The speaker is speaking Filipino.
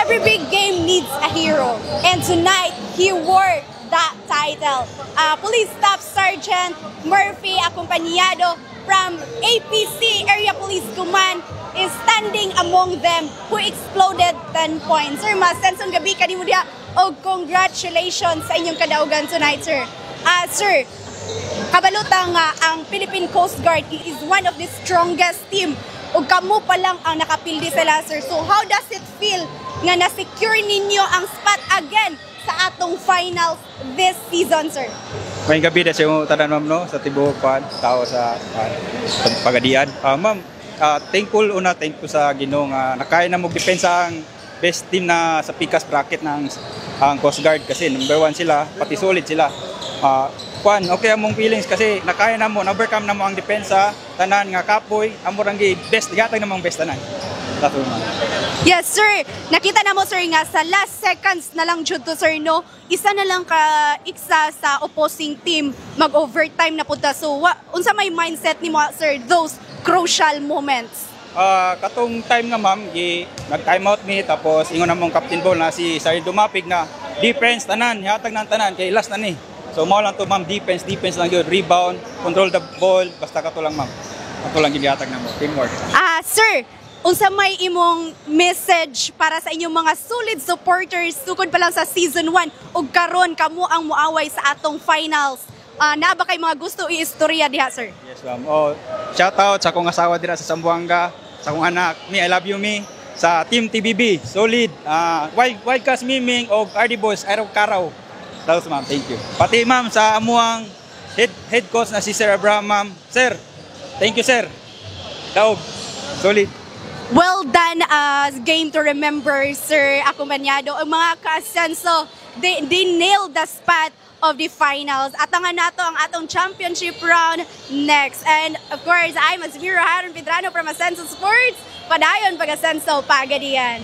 Every big game needs a hero, and tonight he wore that title. Police Staff Sergeant Murphy, acompañado from APC Area Police Command, is standing among them who exploded 10 points. Sir, masensong gabi kanimo diha og congratulations sa inyong kadaugan tonight, sir. Sir, kabalutang ang Philippine Coast Guard is one of the strongest team ug kamo pa lang ang nakapildi sila, sir. So how does it feel nga na-secure ninyo ang spot again sa atong finals this season, sir? May gabi na sa tanan, ma'am, no? Sa tibuok tao sa pagadian. Ma'am, thankful sa Ginoo nga nakaya na mo-depensa ang best team na sa Picas bracket ng ang Coast Guard kasi number 1 sila, pati solid sila. Okay among feelings kasi nakaya na mo, overcome na mo ang depensa, tanan nga kapoy, amo rang best, gatag namang best tanan. Yes, sir. Nakita na mo, sir, nga sa last seconds na lang jud to, sir, no? Isa na lang ka iksa sa opposing team mag-overtime na punta. So, unsa may mindset ni mo, sir, those crucial moments? Katong time nga, ma'am, nag-time out mi, tapos ingon namong captain ball na si Sir Dumapig na defense tanan, hatag ng tanan, kay last na ni. So mao lang to, ma'am, defense lang yun, rebound, control the ball, basta kato lang, ma'am. Kato lang gihatag na mo, teamwork. Sir, unsa may imong message para sa inyong mga solid supporters sukod pa lang sa season 1 ug karon kamo ang muaway sa atong finals? Na ba kay mga gusto i-istorya diha, sir? Yes, ma'am. Shout out sa akong asawa dira sa Zamboanga, sa akong anak, I love you me, sa Team TBB, solid, Wildcats Miming o RD Boys, Araw Karaw. Tapos, ma'am, thank you. Pati, ma'am, sa amuang head coach na si Sir Abraham, ma'am. Sir, thank you, sir. Daog, solid. Well done, game to remember, sir, akumpanyado. Ang mga ka-Ascenso, they nailed the spot of the finals. Atangan nato ang atong championship round next. And of course, I'm Azmira Haron Pedrano from Ascenso Sports. Padayon pag Ascenso Pagadian.